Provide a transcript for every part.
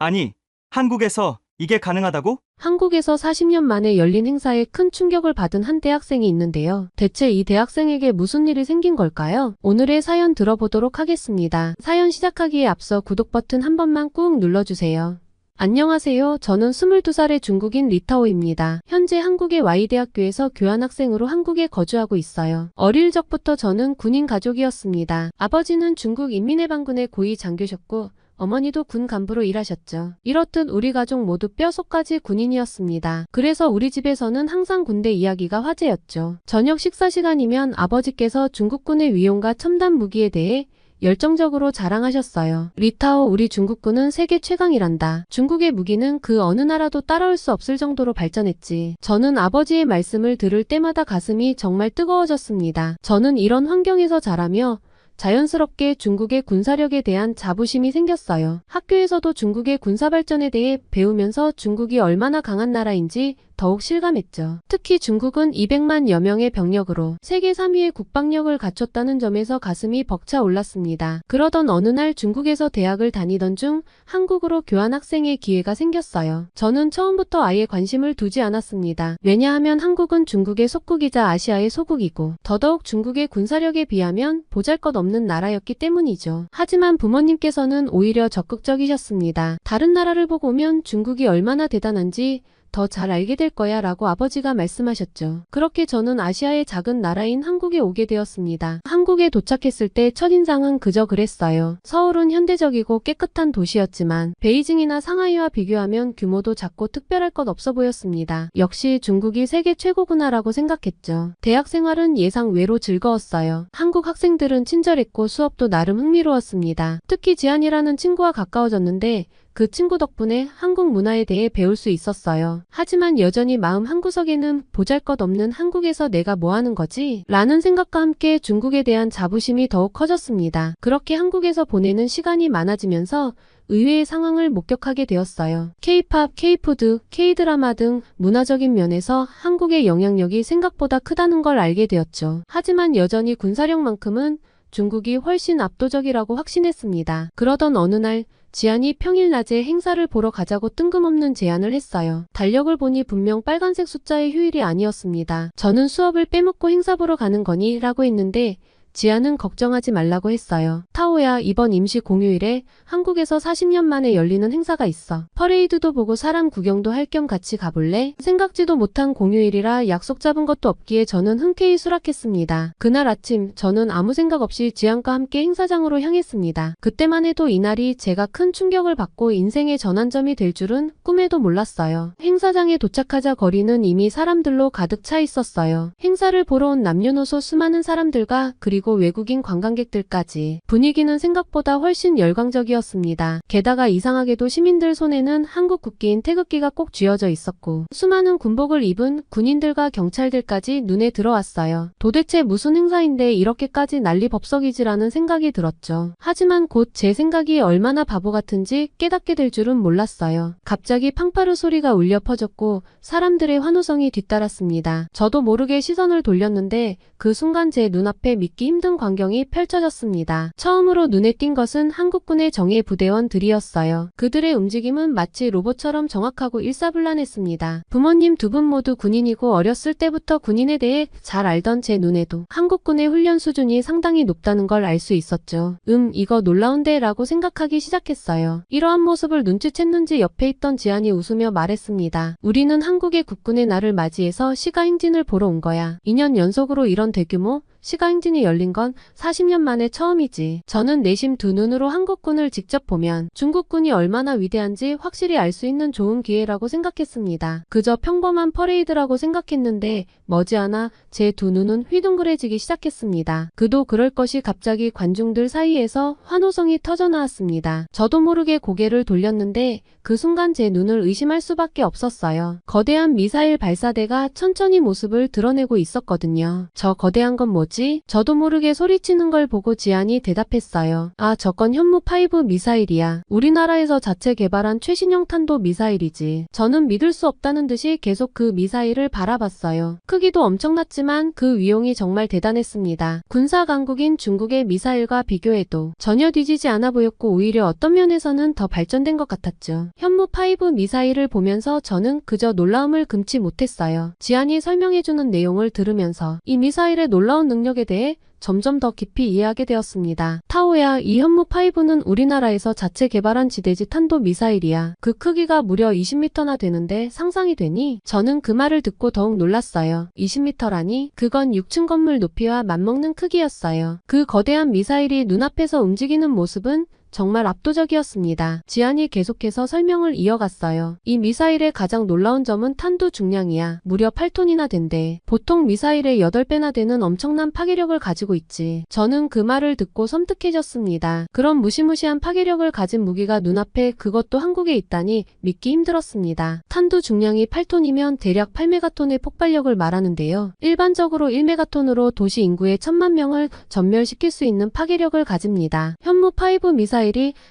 아니, 한국에서 이게 가능하다고? 한국에서 40년 만에 열린 행사에 큰 충격을 받은 한 대학생이 있는데요. 대체 이 대학생에게 무슨 일이 생긴 걸까요? 오늘의 사연 들어보도록 하겠습니다. 사연 시작하기에 앞서 구독 버튼 한 번만 꾹 눌러주세요. 안녕하세요. 저는 22살의 중국인 리타오입니다. 현재 한국의 Y대학교에서 교환학생으로 한국에 거주하고 있어요. 어릴 적부터 저는 군인 가족이었습니다. 아버지는 중국 인민해방군의 고위 장교셨고 어머니도 군 간부로 일하셨죠. 이렇듯 우리 가족 모두 뼛속까지 군인이었습니다. 그래서 우리 집에서는 항상 군대 이야기가 화제였죠. 저녁 식사 시간이면 아버지께서 중국군의 위용과 첨단 무기에 대해 열정적으로 자랑하셨어요. 리타오, 우리 중국군은 세계 최강이란다. 중국의 무기는 그 어느 나라도 따라올 수 없을 정도로 발전했지. 저는 아버지의 말씀을 들을 때마다 가슴이 정말 뜨거워졌습니다. 저는 이런 환경에서 자라며 자연스럽게 중국의 군사력에 대한 자부심이 생겼어요. 학교에서도 중국의 군사 발전에 대해 배우면서 중국이 얼마나 강한 나라인지 더욱 실감했죠. 특히 중국은 200만여 명의 병력으로 세계 3위의 국방력을 갖췄다는 점에서 가슴이 벅차 올랐습니다. 그러던 어느 날 중국에서 대학을 다니던 중 한국으로 교환학생의 기회가 생겼어요. 저는 처음부터 아예 관심을 두지 않았습니다. 왜냐하면 한국은 중국의 속국이자 아시아의 소국이고 더더욱 중국의 군사력에 비하면 보잘것없는 나라였기 때문이죠. 하지만 부모님께서는 오히려 적극적이셨습니다. 다른 나라를 보고 오면 중국이 얼마나 대단한지 더 잘 알게 될 거야 라고 아버지가 말씀하셨죠. 그렇게 저는 아시아의 작은 나라인 한국에 오게 되었습니다. 한국에 도착했을 때 첫인상은 그저 그랬어요. 서울은 현대적이고 깨끗한 도시였지만 베이징이나 상하이와 비교하면 규모도 작고 특별할 것 없어 보였습니다. 역시 중국이 세계 최고구나라고 생각했죠. 대학 생활은 예상 외로 즐거웠어요. 한국 학생들은 친절했고 수업도 나름 흥미로웠습니다. 특히 지안이라는 친구와 가까워졌는데 그 친구 덕분에 한국 문화에 대해 배울 수 있었어요. 하지만 여전히 마음 한구석에는 보잘것없는 한국에서 내가 뭐 하는 거지? 라는 생각과 함께 중국에 대한 자부심이 더욱 커졌습니다. 그렇게 한국에서 보내는 시간이 많아지면서 의외의 상황을 목격하게 되었어요. K-팝, K-푸드, K-드라마 등 문화적인 면에서 한국의 영향력이 생각보다 크다는 걸 알게 되었죠. 하지만 여전히 군사력만큼은 중국이 훨씬 압도적이라고 확신했습니다. 그러던 어느 날 지안이 평일 낮에 행사를 보러 가자고 뜬금없는 제안을 했어요. 달력을 보니 분명 빨간색 숫자의 휴일이 아니었습니다. 저는 수업을 빼먹고 행사 보러 가는 거니? 라고 했는데 지안은 걱정하지 말라고 했어요. 타오야, 이번 임시 공휴일에 한국에서 40년 만에 열리는 행사가 있어. 퍼레이드도 보고 사람 구경도 할 겸 같이 가볼래? 생각지도 못한 공휴일이라 약속 잡은 것도 없기에 저는 흔쾌히 수락했습니다. 그날 아침 저는 아무 생각 없이 지안과 함께 행사장으로 향했습니다. 그때만 해도 이날이 제가 큰 충격을 받고 인생의 전환점이 될 줄은 꿈에도 몰랐어요. 행사장에 도착하자 거리는 이미 사람들로 가득 차 있었어요. 행사를 보러 온 남녀노소 수많은 사람들과 그리고 외국인 관광객들까지. 분위기는 생각보다 훨씬 열광적이었습니다. 게다가 이상하게도 시민들 손에는 한국 국기인 태극기가 꼭 쥐어져 있었고 수많은 군복을 입은 군인들과 경찰들까지 눈에 들어왔어요. 도대체 무슨 행사인데 이렇게까지 난리법석이지라는 생각이 들었죠. 하지만 곧 제 생각이 얼마나 바보 같은지 깨닫게 될 줄은 몰랐어요. 갑자기 팡파르 소리가 울려 퍼졌고 사람들의 환호성이 뒤따랐습니다. 저도 모르게 시선을 돌렸는데 그 순간 제 눈앞에 믿기 힘든 광경이 펼쳐졌습니다. 처음으로 눈에 띈 것은 한국군의 정예 부대원들이었어요. 그들의 움직임은 마치 로봇처럼 정확하고 일사불란했습니다. 부모님 두 분 모두 군인이고 어렸을 때부터 군인에 대해 잘 알던 제 눈에도 한국군의 훈련 수준이 상당히 높다는 걸 알 수 있었죠. 이거 놀라운데 라고 생각하기 시작했어요. 이러한 모습을 눈치챘는지 옆에 있던 지안이 웃으며 말했습니다. 우리는 한국의 국군의 날을 맞이해서 시가행진을 보러 온 거야. 2년 연속으로 이런 대규모 시가행진이 열린 건 40년 만에 처음이지. 저는 내심 두 눈으로 한국군을 직접 보면 중국군이 얼마나 위대한지 확실히 알 수 있는 좋은 기회라고 생각했습니다. 그저 평범한 퍼레이드라고 생각했는데 머지않아 제 두 눈은 휘둥그레지기 시작했습니다. 그도 그럴 것이 갑자기 관중들 사이에서 환호성이 터져나왔습니다. 저도 모르게 고개를 돌렸는데 그 순간 제 눈을 의심할 수밖에 없었어요. 거대한 미사일 발사대가 천천히 모습을 드러내고 있었거든요. 저 거대한 건 뭐지? 뭐지? 저도 모르게 소리치는 걸 보고 지안이 대답했어요. 아, 저건 현무5 미사일이야. 우리나라에서 자체 개발한 최신형 탄도 미사일이지. 저는 믿을 수 없다는 듯이 계속 그 미사일을 바라봤어요. 크기도 엄청났지만 그 위용이 정말 대단했습니다. 군사 강국인 중국의 미사일과 비교해도 전혀 뒤지지 않아 보였고 오히려 어떤 면에서는 더 발전된 것 같았죠. 현무5 미사일을 보면서 저는 그저 놀라움을 금치 못했어요. 지안이 설명해주는 내용을 들으면서 이 미사일의 놀라운 능력에 대해 점점 더 깊이 이해하게 되었습니다. 타오야, 이 현무5는 우리나라에서 자체 개발한 지대지 탄도 미사일이야. 그 크기가 무려 20m나 되는데 상상이 되니? 저는 그 말을 듣고 더욱 놀랐어요. 20m라니? 그건 6층 건물 높이와 맞먹는 크기였어요. 그 거대한 미사일이 눈앞에서 움직이는 모습은 정말 압도적이었습니다. 지안이 계속해서 설명을 이어갔어요. 이 미사일의 가장 놀라운 점은 탄두 중량이야. 무려 8톤이나 된대. 보통 미사일의 8배나 되는 엄청난 파괴력을 가지고 있지. 저는 그 말을 듣고 섬뜩해졌습니다. 그런 무시무시한 파괴력을 가진 무기가 눈앞에 그것도 한국에 있다니 믿기 힘들었습니다. 탄두 중량이 8톤이면 대략 8메가톤의 폭발력을 말하는데요. 일반적으로 1메가톤으로 도시 인구의 1000만 명을 전멸시킬 수 있는 파괴력을 가집니다. 현무5 미사일이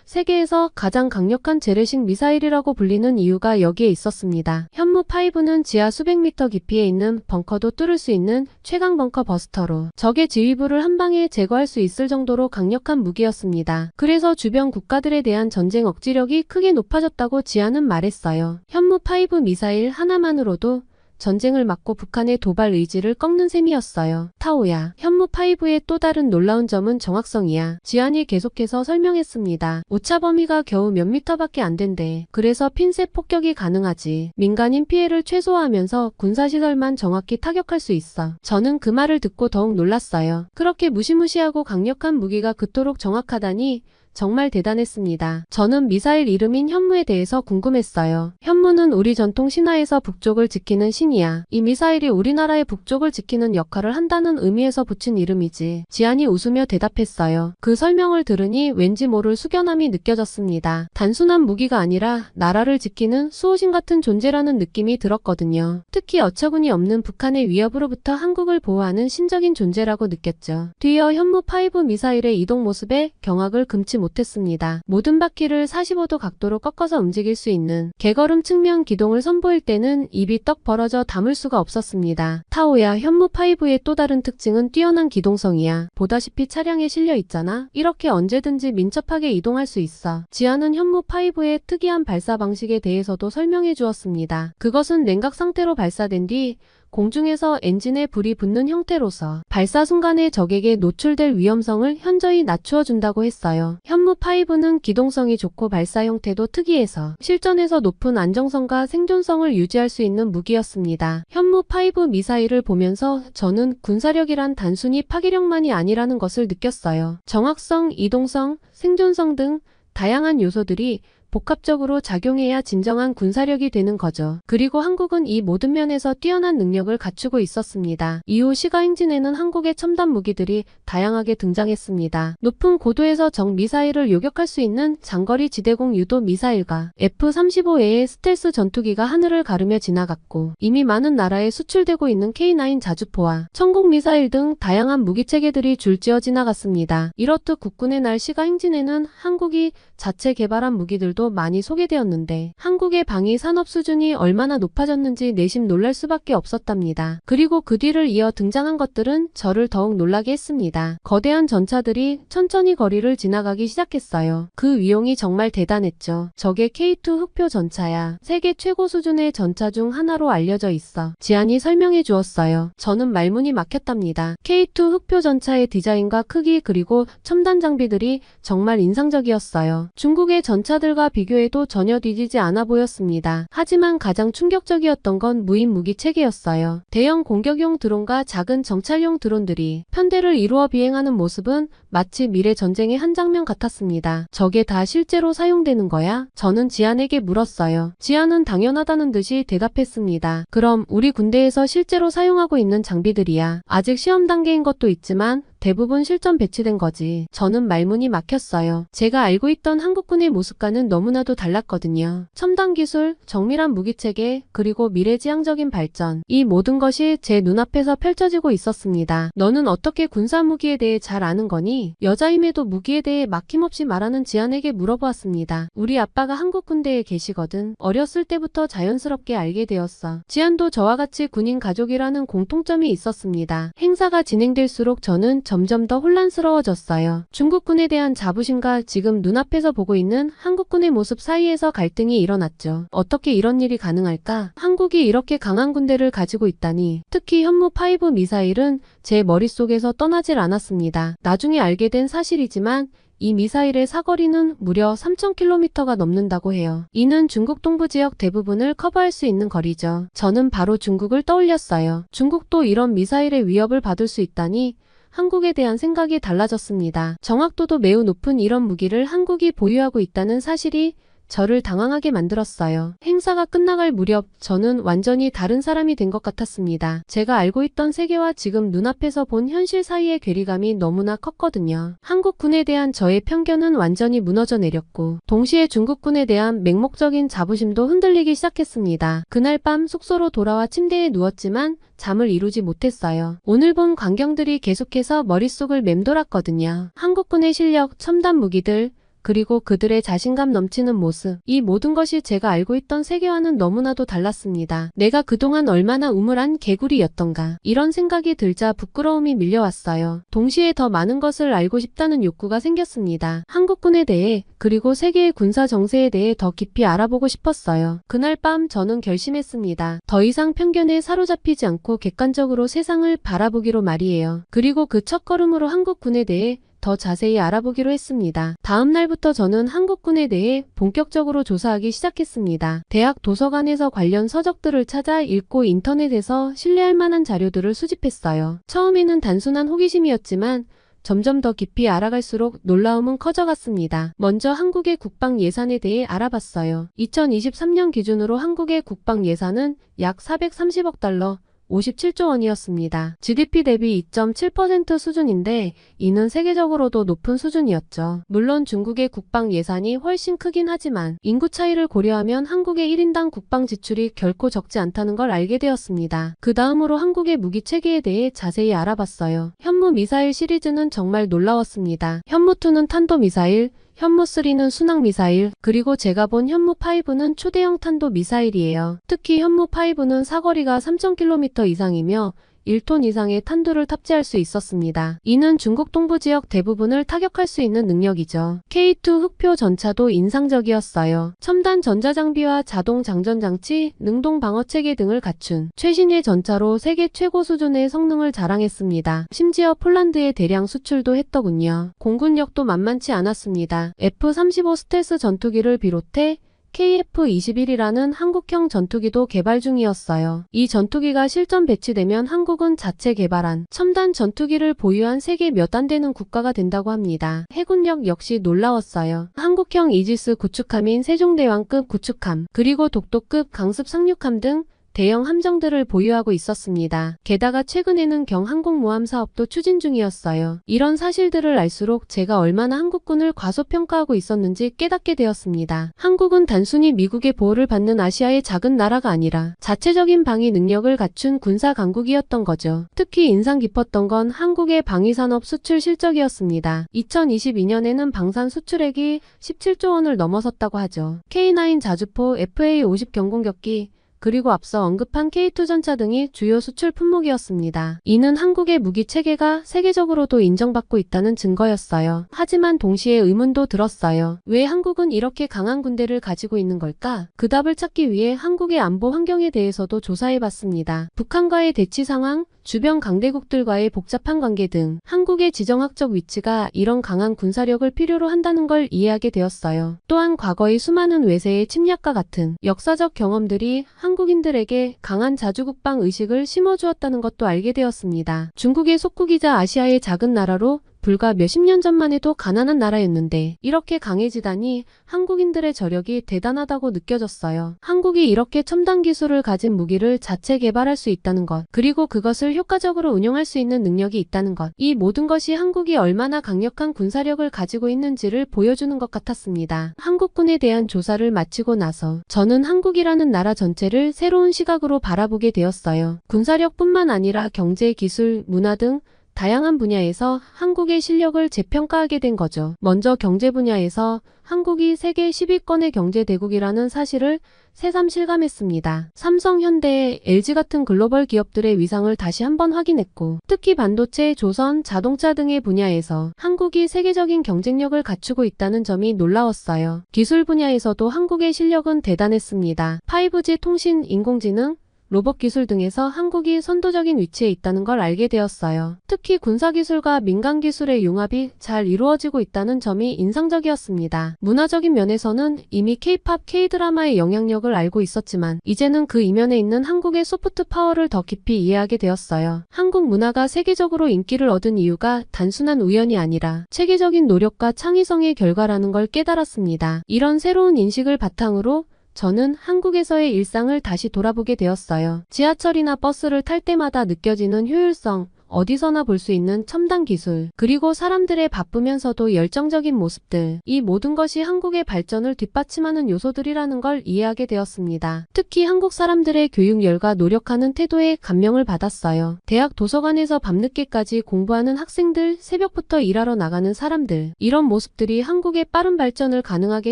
세계에서 가장 강력한 재래식 미사일이라고 불리는 이유가 여기에 있었습니다. 현무5는 지하 수백 미터 깊이에 있는 벙커도 뚫을 수 있는 최강 벙커 버스터로 적의 지휘부를 한 방에 제거할 수 있을 정도로 강력한 무기였습니다. 그래서 주변 국가들에 대한 전쟁 억지력이 크게 높아졌다고 지안은 말했어요. 현무5 미사일 하나만으로도 전쟁을 막고 북한의 도발 의지를 꺾는 셈이었어요. 타오야, 현무5의 또 다른 놀라운 점은 정확성이야. 지안이 계속해서 설명했습니다. 오차 범위가 겨우 몇 미터밖에 안 된대. 그래서 핀셋 폭격이 가능하지. 민간인 피해를 최소화하면서 군사시설만 정확히 타격할 수 있어. 저는 그 말을 듣고 더욱 놀랐어요. 그렇게 무시무시하고 강력한 무기가 그토록 정확하다니 정말 대단했습니다. 저는 미사일 이름인 현무에 대해서 궁금했어요. 현무는 우리 전통 신화에서 북쪽을 지키는 신이야. 이 미사일이 우리나라의 북쪽을 지키는 역할을 한다는 의미에서 붙인 이름이지. 지안이 웃으며 대답했어요. 그 설명을 들으니 왠지 모를 숙연함이 느껴졌습니다. 단순한 무기가 아니라 나라를 지키는 수호신 같은 존재라는 느낌이 들었거든요. 특히 어처구니 없는 북한의 위협으로부터 한국을 보호하는 신적인 존재라고 느꼈죠. 뒤이어 현무5 미사일의 이동 모습에 경악을 금치 못했습니다. 모든 바퀴를 45도 각도로 꺾어서 움직일 수 있는 개걸음 측면 기동을 선보일 때는 입이 떡 벌어져 담을 수가 없었습니다. 타오야, 현무5의 또 다른 특징은 뛰어난 기동성이야. 보다시피 차량에 실려 있잖아. 이렇게 언제든지 민첩하게 이동할 수 있어. 지안은 현무5의 특이한 발사 방식에 대해서도 설명해 주었습니다. 그것은 냉각 상태로 발사된 뒤 공중에서 엔진에 불이 붙는 형태로서 발사 순간에 적에게 노출될 위험성을 현저히 낮추어 준다고 했어요. 현무5는 기동성이 좋고 발사 형태도 특이해서 실전에서 높은 안정성과 생존성을 유지할 수 있는 무기였습니다. 현무5 미사일을 보면서 저는 군사력이란 단순히 파괴력만이 아니라는 것을 느꼈어요. 정확성, 이동성, 생존성 등 다양한 요소들이 복합적으로 작용해야 진정한 군사력이 되는 거죠. 그리고 한국은 이 모든 면에서 뛰어난 능력을 갖추고 있었습니다. 이후 시가행진에는 한국의 첨단 무기들이 다양하게 등장했습니다. 높은 고도에서 적 미사일을 요격할 수 있는 장거리 지대공 유도 미사일과 F-35A의 스텔스 전투기가 하늘을 가르며 지나갔고 이미 많은 나라에 수출되고 있는 K9 자주포와 천국 미사일 등 다양한 무기체계들이 줄지어 지나갔습니다. 이렇듯 국군의 날 시가행진에는 한국이 자체 개발한 무기들도 많이 소개되었는데 한국의 방위 산업 수준이 얼마나 높아졌는지 내심 놀랄 수밖에 없었답니다. 그리고 그 뒤를 이어 등장한 것들은 저를 더욱 놀라게 했습니다. 거대한 전차들이 천천히 거리를 지나가기 시작했어요. 그 위용이 정말 대단했죠. 저게 K2 흑표 전차야. 세계 최고 수준의 전차 중 하나로 알려져 있어. 지안이 설명해 주었어요. 저는 말문이 막혔답니다. K2 흑표 전차의 디자인과 크기 그리고 첨단 장비들이 정말 인상적이었어요. 중국의 전차들과 비교해도 전혀 뒤지지 않아 보였습니다. 하지만 가장 충격적이었던 건 무인 무기 체계였어요. 대형 공격용 드론과 작은 정찰용 드론들이 편대를 이루어 비행하는 모습은 마치 미래 전쟁의 한 장면 같았습니다. 저게 다 실제로 사용되는 거야? 저는 지안에게 물었어요. 지안은 당연하다는 듯이 대답했습니다. 그럼 우리 군대에서 실제로 사용하고 있는 장비들이야. 아직 시험 단계인 것도 있지만 대부분 실전 배치된 거지. 저는 말문이 막혔어요. 제가 알고 있던 한국군의 모습과는 너무나도 달랐거든요. 첨단 기술, 정밀한 무기체계, 그리고 미래지향적인 발전. 이 모든 것이 제 눈앞에서 펼쳐지고 있었습니다. 너는 어떻게 군사 무기에 대해 잘 아는 거니? 여자임에도 무기에 대해 막힘없이 말하는 지안에게 물어보았습니다. 우리 아빠가 한국 군대에 계시거든. 어렸을 때부터 자연스럽게 알게 되었어. 지안도 저와 같이 군인 가족이라는 공통점이 있었습니다. 행사가 진행될수록 저는 점점 더 혼란스러워졌어요. 중국군에 대한 자부심과 지금 눈앞에서 보고 있는 한국군의 모습 사이에서 갈등이 일어났죠. 어떻게 이런 일이 가능할까? 한국이 이렇게 강한 군대를 가지고 있다니. 특히 현무5 미사일은 제 머릿속에서 떠나질 않았습니다. 나중에 알게 된 사실이지만 이 미사일의 사거리는 무려 3,000km가 넘는다고 해요. 이는 중국 동부 지역 대부분을 커버할 수 있는 거리죠. 저는 바로 중국을 떠올렸어요. 중국도 이런 미사일의 위협을 받을 수 있다니 한국에 대한 생각이 달라졌습니다. 정확도도 매우 높은 이런 무기를 한국이 보유하고 있다는 사실이 저를 당황하게 만들었어요. 행사가 끝나갈 무렵 저는 완전히 다른 사람이 된 것 같았습니다. 제가 알고 있던 세계와 지금 눈앞에서 본 현실 사이의 괴리감이 너무나 컸거든요. 한국군에 대한 저의 편견은 완전히 무너져 내렸고 동시에 중국군에 대한 맹목적인 자부심도 흔들리기 시작했습니다. 그날 밤 숙소로 돌아와 침대에 누웠지만 잠을 이루지 못했어요. 오늘 본 광경들이 계속해서 머릿속을 맴돌았거든요. 한국군의 실력, 첨단 무기들, 그리고 그들의 자신감 넘치는 모습. 이 모든 것이 제가 알고 있던 세계와는 너무나도 달랐습니다. 내가 그동안 얼마나 우물한 개구리였던가. 이런 생각이 들자 부끄러움이 밀려왔어요. 동시에 더 많은 것을 알고 싶다는 욕구가 생겼습니다. 한국군에 대해 그리고 세계의 군사 정세에 대해 더 깊이 알아보고 싶었어요. 그날 밤 저는 결심했습니다. 더 이상 편견에 사로잡히지 않고 객관적으로 세상을 바라보기로 말이에요. 그리고 그 첫걸음으로 한국군에 대해 더 자세히 알아보기로 했습니다. 다음 날부터 저는 한국군에 대해 본격적으로 조사하기 시작했습니다. 대학 도서관에서 관련 서적들을 찾아 읽고 인터넷에서 신뢰할 만한 자료들을 수집했어요. 처음에는 단순한 호기심이었지만 점점 더 깊이 알아갈수록 놀라움은 커져갔습니다. 먼저 한국의 국방 예산에 대해 알아봤어요. 2023년 기준으로 한국의 국방 예산은 약 430억 달러, 57조 원이었습니다. GDP 대비 2.7% 수준인데 이는 세계적으로도 높은 수준이었죠. 물론 중국의 국방 예산이 훨씬 크긴 하지만 인구 차이를 고려하면 한국의 1인당 국방 지출이 결코 적지 않다는 걸 알게 되었습니다. 그 다음으로 한국의 무기 체계에 대해 자세히 알아봤어요. 현무 미사일 시리즈는 정말 놀라웠습니다. 현무2는 탄도 미사일, 현무3는 순항 미사일, 그리고 제가 본 현무5는 초대형 탄도 미사일이에요. 특히 현무5는 사거리가 3,000km 이상이며 1톤 이상의 탄두를 탑재할 수 있었습니다. 이는 중국 동부 지역 대부분을 타격할 수 있는 능력이죠. K2 흑표 전차도 인상적이었어요. 첨단 전자장비와 자동 장전장치, 능동 방어체계 등을 갖춘 최신의 전차로 세계 최고 수준의 성능을 자랑했습니다. 심지어 폴란드에 대량 수출도 했더군요. 공군력도 만만치 않았습니다. F-35 스텔스 전투기를 비롯해 KF-21이라는 한국형 전투기도 개발 중이었어요. 이 전투기가 실전 배치되면 한국은 자체 개발한 첨단 전투기를 보유한 세계 몇 안 되는 국가가 된다고 합니다. 해군력 역시 놀라웠어요. 한국형 이지스 구축함인 세종대왕급 구축함, 그리고 독도급 강습 상륙함 등 대형 함정들을 보유하고 있었습니다. 게다가 최근에는 경항공모함 사업도 추진 중이었어요. 이런 사실들을 알수록 제가 얼마나 한국군을 과소평가하고 있었는지 깨닫게 되었습니다. 한국은 단순히 미국의 보호를 받는 아시아의 작은 나라가 아니라 자체적인 방위 능력을 갖춘 군사 강국이었던 거죠. 특히 인상 깊었던 건 한국의 방위산업 수출 실적이었습니다. 2022년에는 방산 수출액이 17조 원을 넘어섰다고 하죠. K9 자주포, FA-50 경공격기, 그리고 앞서 언급한 K2 전차 등이 주요 수출 품목이었습니다. 이는 한국의 무기 체계가 세계적으로도 인정받고 있다는 증거였어요. 하지만 동시에 의문도 들었어요. 왜 한국은 이렇게 강한 군대를 가지고 있는 걸까? 그 답을 찾기 위해 한국의 안보 환경에 대해서도 조사해봤습니다. 북한과의 대치 상황, 주변 강대국들과의 복잡한 관계 등 한국의 지정학적 위치가 이런 강한 군사력을 필요로 한다는 걸 이해하게 되었어요. 또한 과거의 수많은 외세의 침략과 같은 역사적 경험들이 한국인들에게 강한 자주국방 의식을 심어주었다는 것도 알게 되었습니다. 중국의 속국이자 아시아의 작은 나라로 불과 몇십 년 전만 해도 가난한 나라였는데 이렇게 강해지다니 한국인들의 저력이 대단하다고 느껴졌어요. 한국이 이렇게 첨단 기술을 가진 무기를 자체 개발할 수 있다는 것, 그리고 그것을 효과적으로 운용할 수 있는 능력이 있다는 것, 이 모든 것이 한국이 얼마나 강력한 군사력을 가지고 있는지를 보여주는 것 같았습니다. 한국군에 대한 조사를 마치고 나서 저는 한국이라는 나라 전체를 새로운 시각으로 바라보게 되었어요. 군사력뿐만 아니라 경제, 기술, 문화 등 다양한 분야에서 한국의 실력을 재평가하게 된 거죠. 먼저 경제 분야에서 한국이 세계 10위권의 경제대국이라는 사실을 새삼 실감했습니다. 삼성, 현대, LG 같은 글로벌 기업들의 위상을 다시 한번 확인했고, 특히 반도체, 조선, 자동차 등의 분야에서 한국이 세계적인 경쟁력을 갖추고 있다는 점이 놀라웠어요. 기술 분야에서도 한국의 실력은 대단했습니다. 5G 통신, 인공지능, 로봇 기술 등에서 한국이 선도적인 위치에 있다는 걸 알게 되었어요. 특히 군사기술과 민간기술의 융합이 잘 이루어지고 있다는 점이 인상적이었습니다. 문화적인 면에서는 이미 K-팝, K-드라마의 영향력을 알고 있었지만 이제는 그 이면에 있는 한국의 소프트 파워를 더 깊이 이해하게 되었어요. 한국 문화가 세계적으로 인기를 얻은 이유가 단순한 우연이 아니라 체계적인 노력과 창의성의 결과라는 걸 깨달았습니다. 이런 새로운 인식을 바탕으로 저는 한국에서의 일상을 다시 돌아보게 되었어요. 지하철이나 버스를 탈 때마다 느껴지는 효율성, 어디서나 볼 수 있는 첨단 기술, 그리고 사람들의 바쁘면서도 열정적인 모습들, 이 모든 것이 한국의 발전을 뒷받침하는 요소들이라는 걸 이해하게 되었습니다. 특히 한국 사람들의 교육열과 노력하는 태도에 감명을 받았어요. 대학 도서관에서 밤늦게까지 공부하는 학생들, 새벽부터 일하러 나가는 사람들, 이런 모습들이 한국의 빠른 발전을 가능하게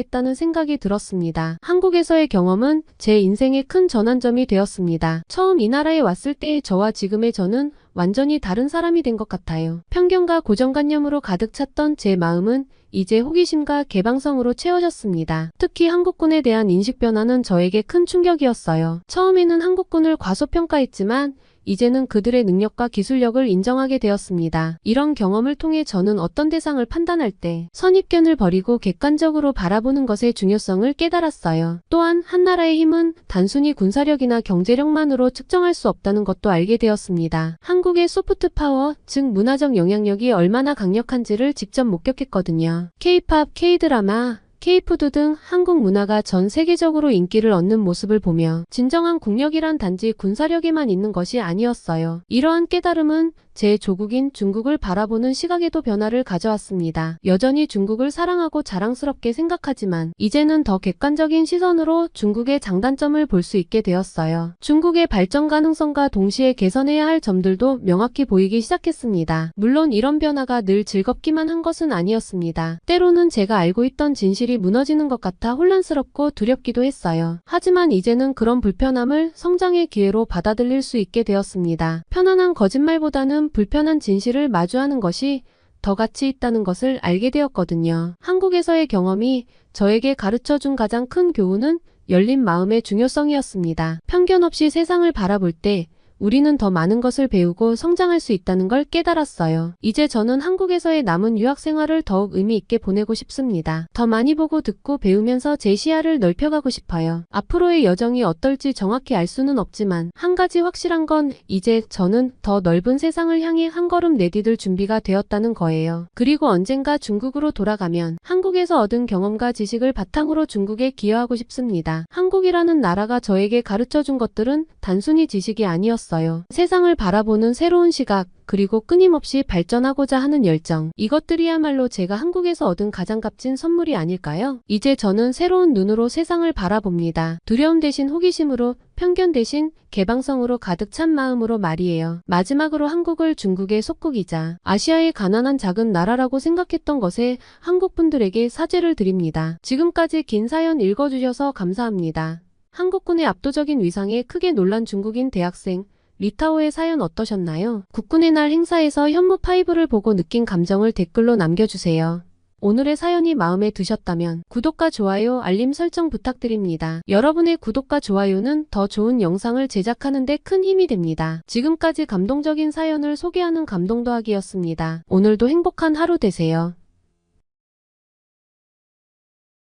했다는 생각이 들었습니다. 한국에서의 경험은 제 인생의 큰 전환점이 되었습니다. 처음 이 나라에 왔을 때의 저와 지금의 저는 완전히 다른 사람이 된 것 같아요. 편견과 고정관념으로 가득 찼던 제 마음은 이제 호기심과 개방성으로 채워졌습니다. 특히 한국군에 대한 인식 변화는 저에게 큰 충격이었어요. 처음에는 한국군을 과소평가했지만 이제는 그들의 능력과 기술력을 인정하게 되었습니다. 이런 경험을 통해 저는 어떤 대상을 판단할 때 선입견을 버리고 객관적으로 바라보는 것의 중요성을 깨달았어요. 또한 한 나라의 힘은 단순히 군사력이나 경제력만으로 측정할 수 없다는 것도 알게 되었습니다. 한국의 소프트 파워, 즉 문화적 영향력이 얼마나 강력한지를 직접 목격했거든요. K-팝, K-드라마, K-푸드 등 한국 문화가 전 세계적으로 인기를 얻는 모습을 보며 진정한 국력이란 단지 군사력에만 있는 것이 아니었어요. 이러한 깨달음은 제 조국인 중국을 바라보는 시각에도 변화를 가져왔습니다. 여전히 중국을 사랑하고 자랑스럽게 생각하지만 이제는 더 객관적인 시선으로 중국의 장단점을 볼 수 있게 되었어요. 중국의 발전 가능성과 동시에 개선해야 할 점들도 명확히 보이기 시작했습니다. 물론 이런 변화가 늘 즐겁기만 한 것은 아니었습니다. 때로는 제가 알고 있던 진실이 무너지는 것 같아 혼란스럽고 두렵기도 했어요. 하지만 이제는 그런 불편함을 성장의 기회로 받아들일 수 있게 되었습니다. 편안한 거짓말보다는 불편한 진실을 마주하는 것이 더 가치 있다는 것을 알게 되었거든요. 한국에서의 경험이 저에게 가르쳐준 가장 큰 교훈은 열린 마음의 중요성이었습니다. 편견 없이 세상을 바라볼 때 우리는 더 많은 것을 배우고 성장할 수 있다는 걸 깨달았어요. 이제 저는 한국에서의 남은 유학 생활을 더욱 의미 있게 보내고 싶습니다. 더 많이 보고 듣고 배우면서 제 시야를 넓혀가고 싶어요. 앞으로의 여정이 어떨지 정확히 알 수는 없지만 한 가지 확실한 건 이제 저는 더 넓은 세상을 향해 한 걸음 내디딜 준비가 되었다는 거예요. 그리고 언젠가 중국으로 돌아가면 한국에서 얻은 경험과 지식을 바탕으로 중국에 기여하고 싶습니다. 한국이라는 나라가 저에게 가르쳐준 것들은 단순히 지식이 아니었어요. 세상을 바라보는 새로운 시각, 그리고 끊임없이 발전하고자 하는 열정, 이것들이야말로 제가 한국에서 얻은 가장 값진 선물이 아닐까요? 이제 저는 새로운 눈으로 세상을 바라봅니다. 두려움 대신 호기심으로, 편견 대신 개방성으로 가득 찬 마음으로 말이에요. 마지막으로 한국을 중국의 속국이자 아시아의 가난한 작은 나라라고 생각했던 것에 한국 분들에게 사죄를 드립니다. 지금까지 긴 사연 읽어주셔서 감사합니다. 한국군의 압도적인 위상에 크게 놀란 중국인 대학생 리타오의 사연 어떠셨나요? 국군의 날 행사에서 현무5를 보고 느낀 감정을 댓글로 남겨주세요. 오늘의 사연이 마음에 드셨다면 구독과 좋아요, 알림 설정 부탁드립니다. 여러분의 구독과 좋아요는 더 좋은 영상을 제작하는 데 큰 힘이 됩니다. 지금까지 감동적인 사연을 소개하는 감동 더하기였습니다. 오늘도 행복한 하루 되세요.